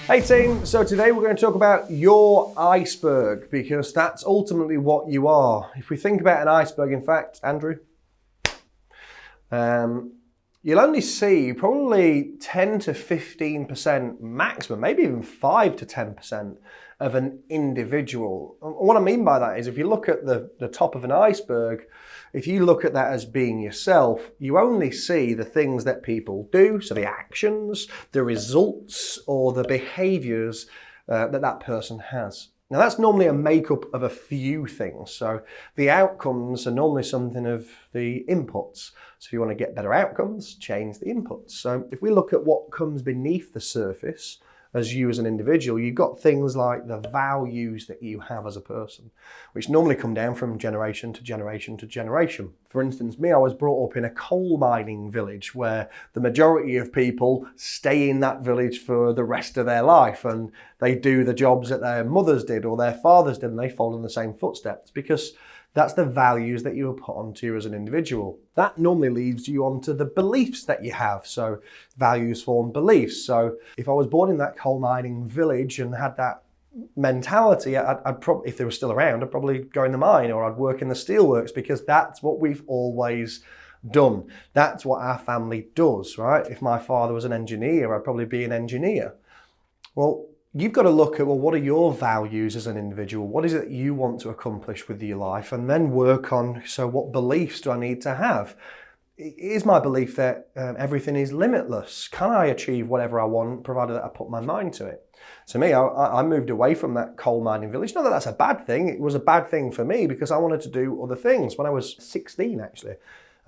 Hey team, so today we're going to talk about your iceberg because that's ultimately what you are. If we think about an iceberg, in fact, Andrew, you'll only see probably 10 to 15% maximum, maybe even 5 to 10% of an individual. And what I mean by that is if you look at the top of an iceberg, if you look at that as being yourself, you only see the things that people do, so the actions, the results, or the behaviors that person has. Now that's normally a makeup of a few things. So the outcomes are normally something of the inputs. So if you want to get better outcomes, change the inputs. So if we look at what comes beneath the surface as you as an individual, you've got things like the values that you have as a person, which normally come down from generation to generation to generation. For instance, me, I was brought up in a coal mining village where the majority of people stay in that village for the rest of their life and they do the jobs that their mothers did or their fathers did and they follow in the same footsteps because that's the values that you were put onto you as an individual. That normally leads you onto the beliefs that you have. So values form beliefs. So if I was born in that coal mining village and had that mentality, I'd probably, if they were still around, I'd probably go in the mine or I'd work in the steelworks because that's what we've always done. That's what our family does, right? If my father was an engineer, I'd probably be an engineer. Well, you've got to look at, well, what are your values as an individual? What is it that you want to accomplish with your life? And then work on, so what beliefs do I need to have? Is my belief that everything is limitless? Can I achieve whatever I want, provided that I put my mind to it? So me, I moved away from that coal mining village. Not that that's a bad thing. It was a bad thing for me because I wanted to do other things. When I was 16, actually,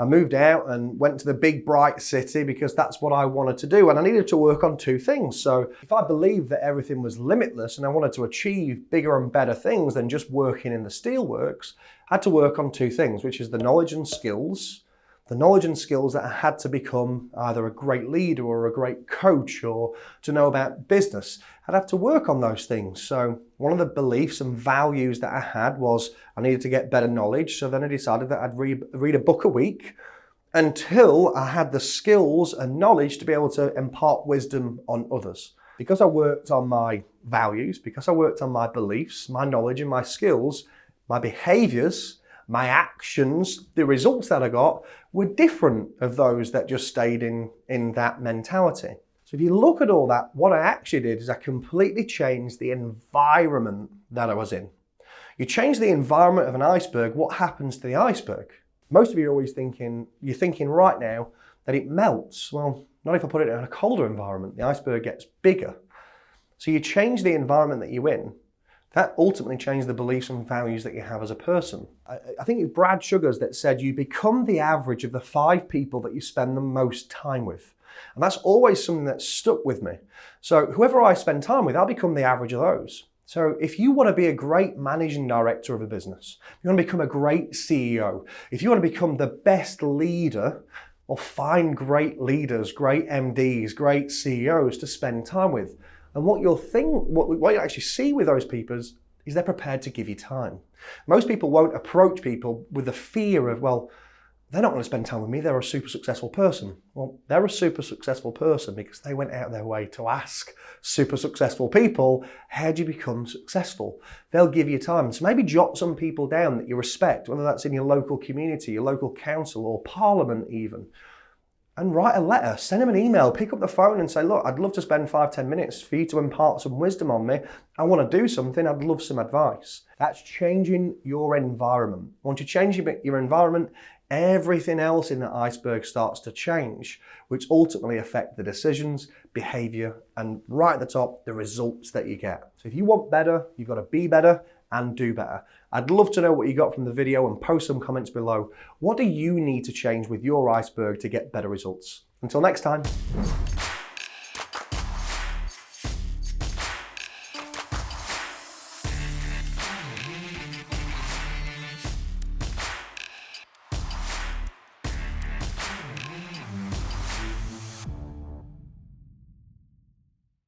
I moved out and went to the big bright city because that's what I wanted to do. And I needed to work on two things. So if I believed that everything was limitless and I wanted to achieve bigger and better things than just working in the steelworks, I had to work on two things, which is the knowledge and skills. The knowledge and skills that I had to become either a great leader or a great coach or to know about business. I'd have to work on those things. So one of the beliefs and values that I had was I needed to get better knowledge. So then I decided that I'd read a book a week until I had the skills and knowledge to be able to impart wisdom on others. Because I worked on my values, because I worked on my beliefs, my knowledge and my skills, my behaviors, my actions, the results that I got were different of those that just stayed in that mentality. So if you look at all that, what I actually did is I completely changed the environment that I was in. You change the environment of an iceberg, what happens to the iceberg? Most of you are always thinking, you're thinking right now that it melts. Well, not if I put it in a colder environment. The iceberg gets bigger. So you change the environment that you're in. That ultimately changed the beliefs and values that you have as a person. I think it's Brad Sugars that said you become the average of the 5 people that you spend the most time with. And that's always something that's stuck with me. So whoever I spend time with, I'll become the average of those. So if you want to be a great managing director of a business, if you want to become a great CEO, if you want to become the best leader, well, find great leaders, great MDs, great CEOs to spend time with. And what you actually see with those people is they're prepared to give you time. Most people won't approach people with the fear of, well, they're not going to spend time with me, they're a super successful person. Well, they're a super successful person because they went out of their way to ask super successful people, how do you become successful? They'll give you time. So maybe jot some people down that you respect, whether that's in your local community, your local council or parliament even. And write a letter, send them an email, pick up the phone and say, look, I'd love to spend 5-10 minutes for you to impart some wisdom on me. I want to do something, I'd love some advice. That's changing your environment. Once you change your environment, everything else in the iceberg starts to change, which ultimately affect the decisions, behavior, and right at the top, the results that you get. So if you want better, you've got to be better and do better. I'd love to know what you got from the video and post some comments below. What do you need to change with your iceberg to get better results? Until next time.